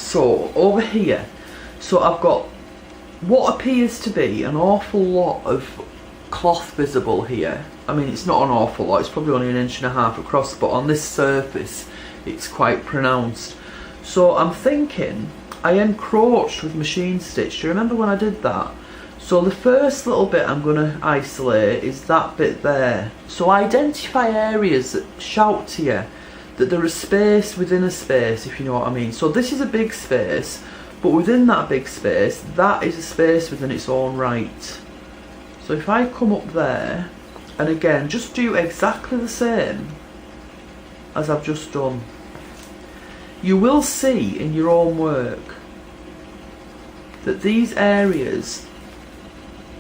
So over here, so I've got what appears to be an awful lot of cloth visible here. I mean, it's not an awful lot, it's probably only 1.5 inches across, but on this surface it's quite pronounced. So I'm thinking I encroached with machine stitch. Do you remember when I did that? So the first little bit I'm going to isolate is that bit there. So identify areas that shout to you that there is space within a space, if you know what I mean. So this is a big space, but within that big space, that is a space within its own right. So if I come up there, and again, just do exactly the same as I've just done, you will see in your own work that these areas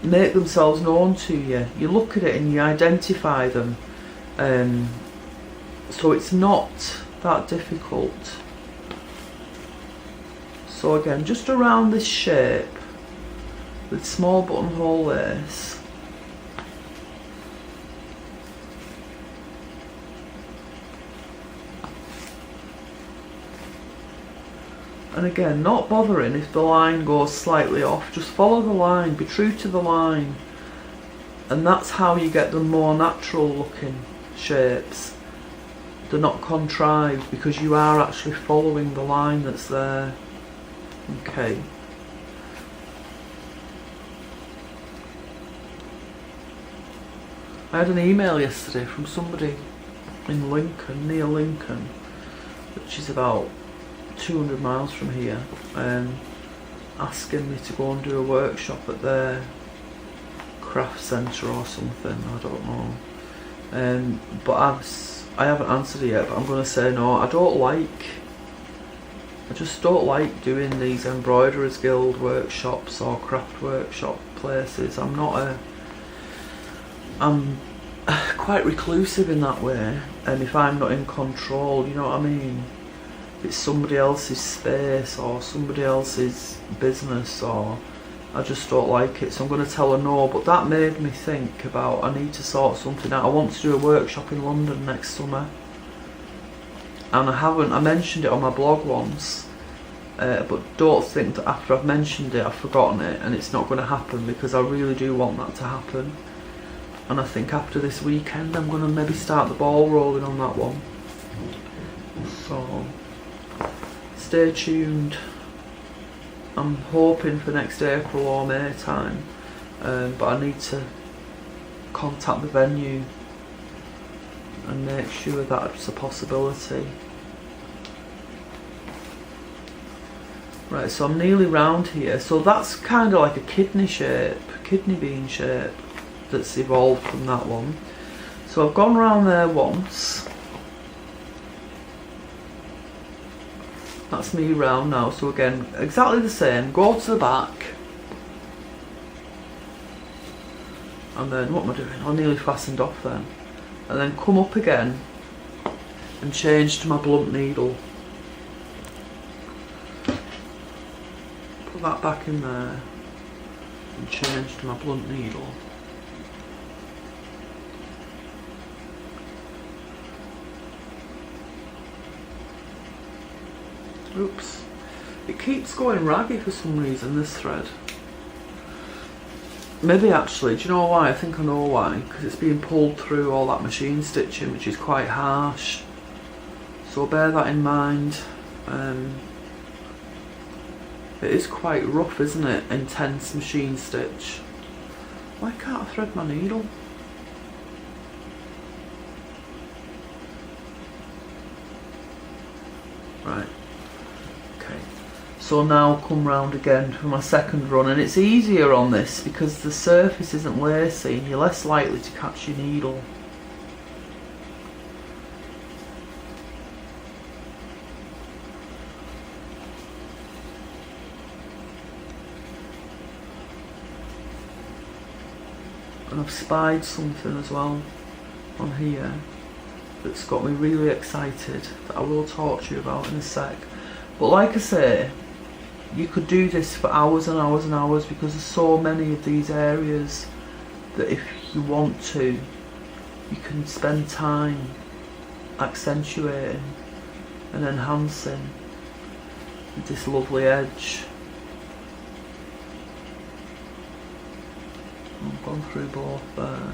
make themselves known to you. You look at it and you identify them. So it's not that difficult. So again, just around this shape with small buttonhole lace. And again, not bothering if the line goes slightly off, just follow the line, be true to the line. And that's how you get the more natural looking shapes. They're not contrived because you are actually following the line that's there. Okay. I had an email yesterday from somebody in Lincoln, near Lincoln, which is about 200 miles from here, asking me to go and do a workshop at their craft centre or something, I don't know. But I haven't answered it yet, but I'm going to say no. I just don't like doing these Embroiderers Guild workshops or craft workshop places. I'm quite reclusive in that way, and if I'm not in control, you know what I mean? It's somebody else's space or somebody else's business, or I just don't like it, so I'm going to tell her no. But that made me think about, I need to sort something out. I want to do a workshop in London next summer, and I mentioned it on my blog once, but don't think that after I've mentioned it I've forgotten it and it's not going to happen, because I really do want that to happen. And I think after this weekend I'm going to maybe start the ball rolling on that one. So stay tuned. I'm hoping for next April or May time, but I need to contact the venue and make sure that it's a possibility. Right, so I'm nearly round here. So that's kind of like a kidney bean shape that's evolved from that one. So I've gone round there once. That's me round now. So again, exactly the same. Go to the back. And then, what am I doing? I nearly fastened off then. And then come up again and change to my blunt needle. Put that back in there and change to my blunt needle. Oops. It keeps going raggy for some reason, this thread. Maybe actually, do you know why? I think I know why. Because it's being pulled through all that machine stitching, which is quite harsh. So bear that in mind. It is quite rough, isn't it? Intense machine stitch. Why can't I thread my needle? Right. Okay. So now come round again for my second run, and it's easier on this because the surface isn't lacy and you're less likely to catch your needle. And I've spied something as well on here that's got me really excited, that I will talk to you about in a sec. But like I say, you could do this for hours and hours and hours, because there's so many of these areas that if you want to, you can spend time accentuating and enhancing. And this lovely edge. I've gone through both there.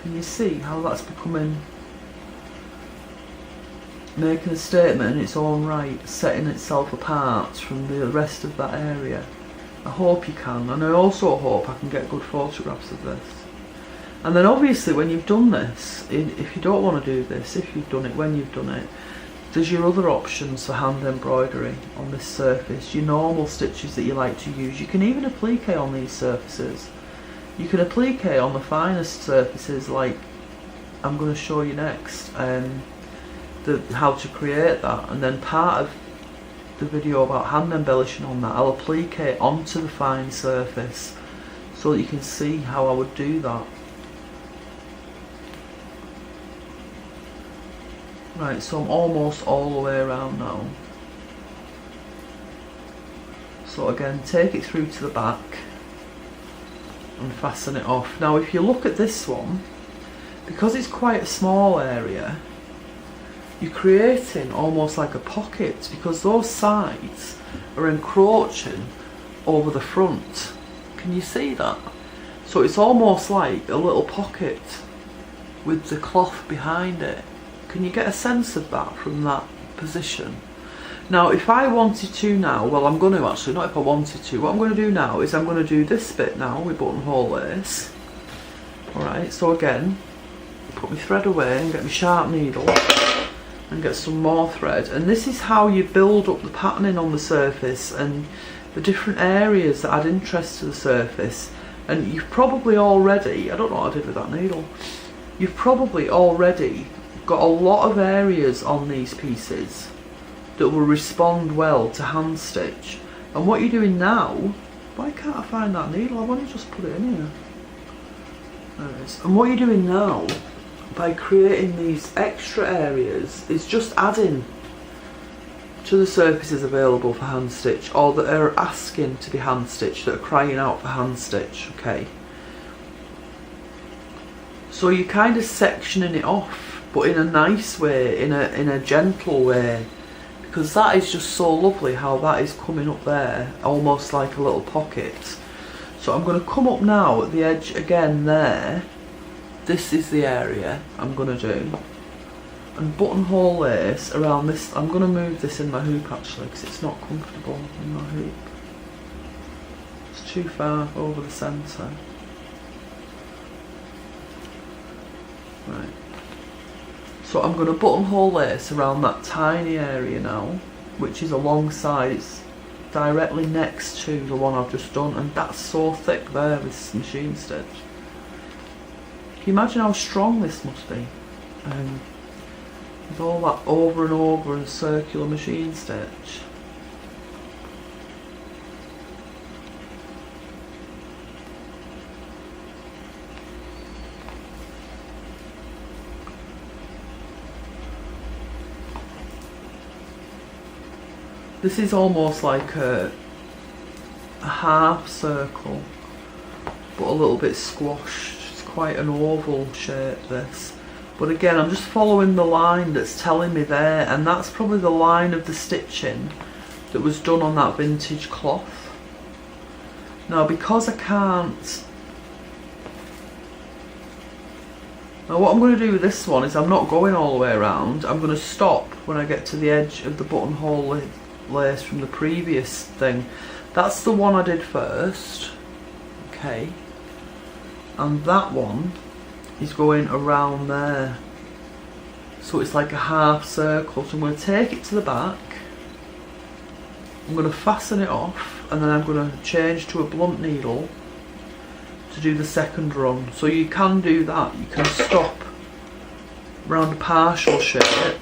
Can you see how that's becoming, making a statement in its own right, setting itself apart from the rest of that area? I hope you can, and I also hope I can get good photographs of this. And then obviously when you've done this, if you don't want to do this, if you've done it when you've done it, there's your other options for hand embroidery on this surface, your normal stitches that you like to use. You can even applique on these surfaces. You can applique on the finest surfaces, like I'm going to show you next, how to create that, and then part of the video about hand embellishing on that, I'll applique onto the fine surface so that you can see how I would do that. Right, so I'm almost all the way around now. So again, take it through to the back and fasten it off. Now if you look at this one, because it's quite a small area, you're creating almost like a pocket, because those sides are encroaching over the front. Can you see that? So it's almost like a little pocket with the cloth behind it. Can you get a sense of that from that position? Now if I wanted to now, well I'm going to actually, not if I wanted to, what I'm going to do now is I'm going to do this bit now with buttonhole lace. Alright, so again, put my thread away and get my sharp needle and get some more thread, and this is how you build up the patterning on the surface and the different areas that add interest to the surface. And you've probably already, I don't know what I did with that needle, you've probably already got a lot of areas on these pieces that will respond well to hand stitch. And what you're doing now, why can't I find that needle? I've only just put it in here. There it is. And what you're doing now, by creating these extra areas, is just adding to the surfaces available for hand stitch, or that are asking to be hand stitched, that are crying out for hand stitch, okay? So you're kind of sectioning it off, but in a nice way, in a gentle way, because that is just so lovely how that is coming up there, almost like a little pocket. So I'm going to come up now at the edge again there. This is the area I'm going to do. And buttonhole lace around this. I'm going to move this in my hoop actually, because it's not comfortable in my hoop. It's too far over the centre. Right. So I'm going to buttonhole lace around that tiny area now, which is alongside, it's directly next to the one I've just done, and that's so thick there with this machine stitch. Can you imagine how strong this must be? With all that over and over and circular machine stitch. This is almost like a half circle, but a little bit squashed. It's quite an oval shape, this. But again, I'm just following the line that's telling me there, and that's probably the line of the stitching that was done on that vintage cloth. Now, because I can't... Now what I'm going to do with this one is I'm not going all the way around. I'm going to stop when I get to the edge of the buttonhole lace from the previous thing. That's the one I did first, okay, and that one is going around there, so it's like a half circle. So I'm going to take it to the back, I'm going to fasten it off, and then I'm going to change to a blunt needle to do the second run. So you can do that, you can stop around a partial shape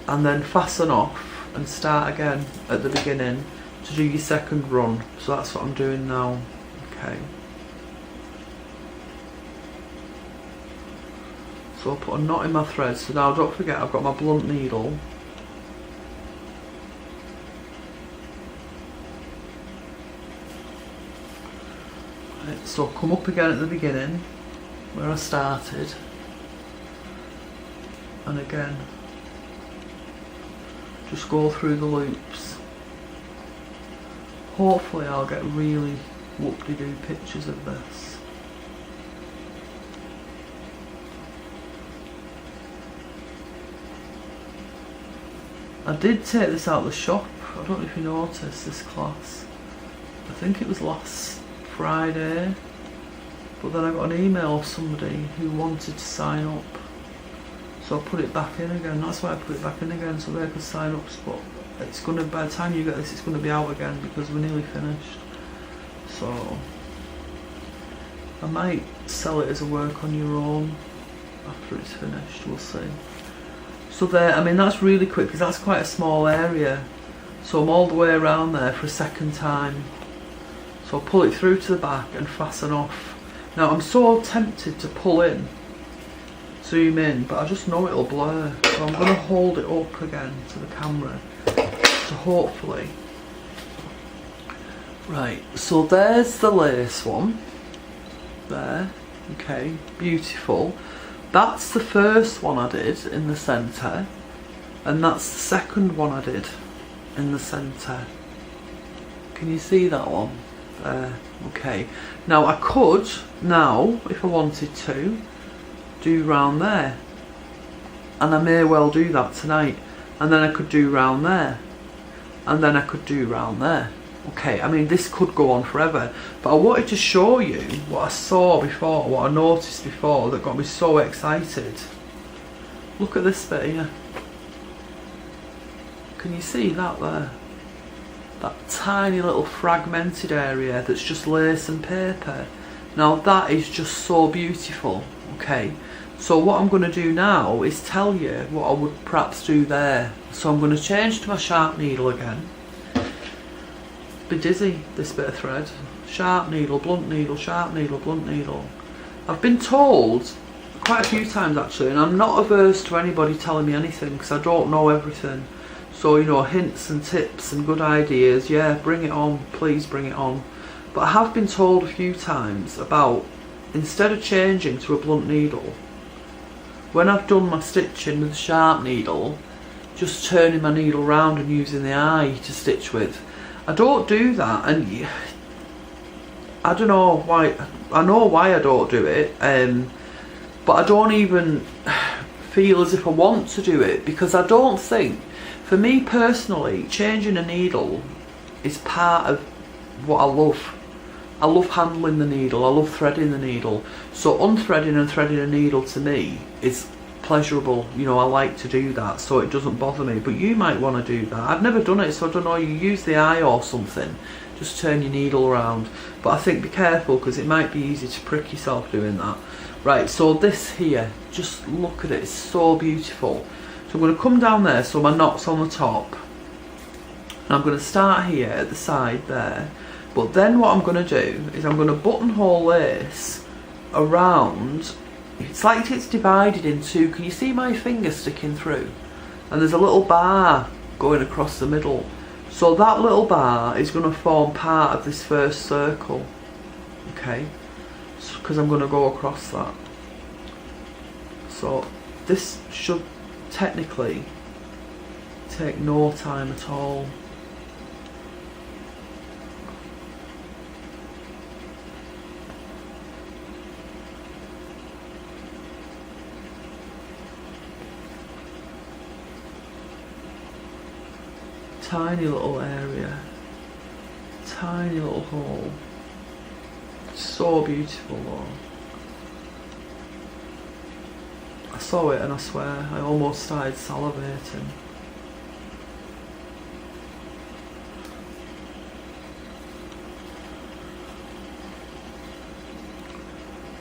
and then fasten off and start again at the beginning to do your second run. So that's what I'm doing now, okay. So I'll put a knot in my thread. So now don't forget I've got my blunt needle. Right, so I'll come up again at the beginning where I started, and again just go through the loops. Hopefully I'll get really whoop-de-doo pictures of this. I did take this out of the shop. I don't know if you noticed this class. I think it was last Friday, but then I got an email of somebody who wanted to sign up, so I put it back in again. That's why I put it back in again, so they could sign up. But it's gonna, by the time you get this, it's gonna be out again because we're nearly finished. So I might sell it as a work on your own after it's finished. We'll see. So there, I mean that's really quick because that's quite a small area. So I'm all the way around there for a second time. So I'll pull it through to the back and fasten off. Now I'm so tempted to pull in, zoom in, but I just know it'll blur. So I'm going to hold it up again to the camera. So hopefully. Right, so there's the lace one. There, okay, beautiful. That's the first one I did in the centre, and that's the second one I did in the centre. Can you see that one? There, okay. Now I could, now, if I wanted to, do round there. And I may well do that tonight. And then I could do round there. And then I could do round there. Okay, I mean this could go on forever, but I wanted to show you what I saw before, what I noticed before that got me so excited. Look at this bit here. Can you see that there? That tiny little fragmented area that's just lace and paper. Now that is just so beautiful. Okay, so what I'm going to do now is tell you what I would perhaps do there. So I'm going to change to my sharp needle again. Be dizzy, this bit of thread. Sharp needle, blunt needle, sharp needle, blunt needle. I've been told quite a few times actually, and I'm not averse to anybody telling me anything because I don't know everything. So, you know, hints and tips and good ideas, yeah, bring it on, please bring it on. But I have been told a few times about, instead of changing to a blunt needle, when I've done my stitching with a sharp needle, just turning my needle round and using the eye to stitch with. I don't do that, and I don't know why. I know why I don't do it, but I don't even feel as if I want to do it, because I don't think, for me personally, changing a needle is part of what I love. I love handling the needle, I love threading the needle. So unthreading and threading a needle to me is pleasurable, you know, I like to do that, so it doesn't bother me. But you might want to do that. I've never done it, so I don't know, you use the eye or something, just turn your needle around. But I think be careful because it might be easy to prick yourself doing that. Right, so this here, just look at it, it's so beautiful. So I'm going to come down there, so my knot's on the top, and I'm going to start here at the side there. But then what I'm going to do is I'm going to buttonhole this around. It's like it's divided in two. Can you see my finger sticking through? And there's a little bar going across the middle. So that little bar is going to form part of this first circle. Okay? Because I'm going to go across that. So this should technically take no time at all. Tiny little area, tiny little hole. So beautiful though. I saw it and I swear I almost started salivating.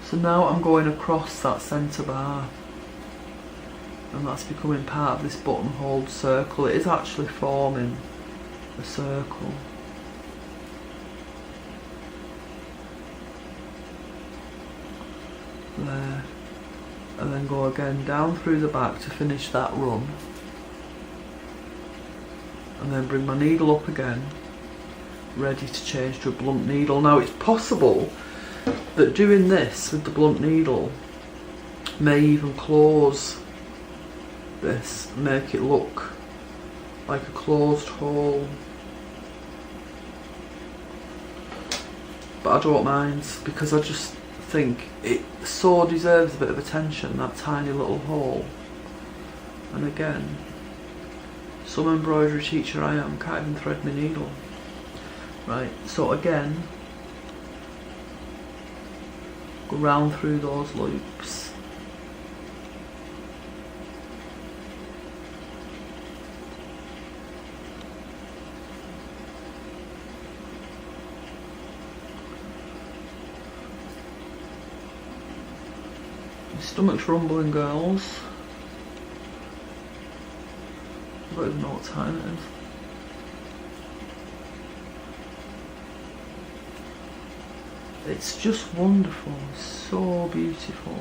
So now I'm going across that centre bar, and that's becoming part of this buttonholed circle. It is actually forming a circle. There. and then go again down through the back to finish that run, and then bring my needle up again, ready to change to a blunt needle. Now it's possible that doing this with the blunt needle may even close this, make it look like a closed hole, but I don't mind, because I just think it so deserves a bit of attention, that tiny little hole. And again, some embroidery teacher I am, can't even thread my needle. Right, so again, go round through those loops. My stomach's rumbling, girls. I don't even know what time it is. It's just wonderful, so beautiful.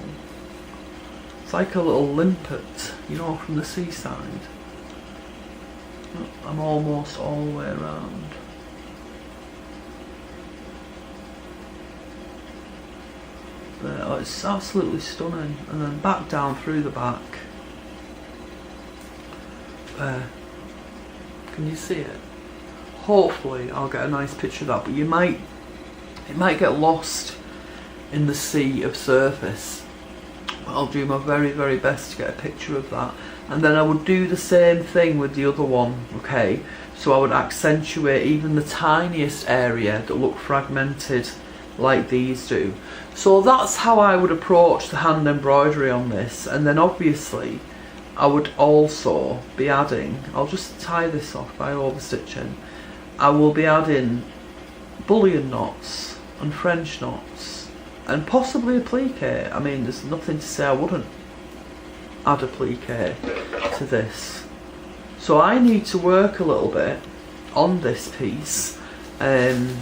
It's like a little limpet, you know, from the seaside. I'm almost all the way around. There, oh, it's absolutely stunning. And then back down through the back. There. Can you see it? Hopefully I'll get a nice picture of that, but it might get lost in the sea of surface. I'll do my very, very best to get a picture of that. And then I would do the same thing with the other one, okay? So I would accentuate even the tiniest area that look fragmented like these do. So that's how I would approach the hand embroidery on this. And then obviously I would also be adding, I'll just tie this off by overstitching, I will be adding bullion knots and French knots and possibly a plique. I mean, there's nothing to say I wouldn't add a plique to this. So I need to work a little bit on this piece and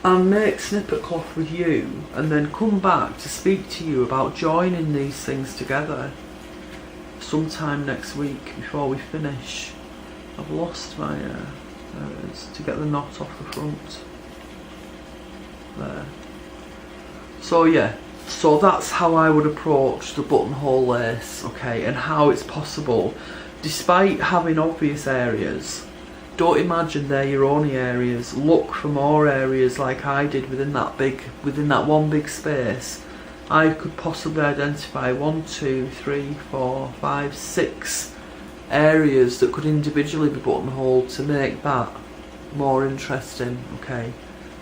make snippet cloth with you, and then come back to speak to you about joining these things together sometime next week before we finish. I've lost my to get the knot off the front there. So yeah, so that's how I would approach the buttonhole lace, okay, and how it's possible, despite having obvious areas. Don't imagine they're your only areas. Look for more areas like I did within that one big space. I could possibly identify 1, 2, 3, 4, 5, 6 areas that could individually be buttonholed to make that more interesting, okay,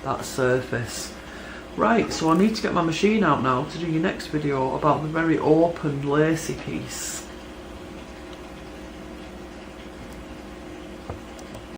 that surface. Right, so I need to get my machine out now to do your next video about the very open lacy piece.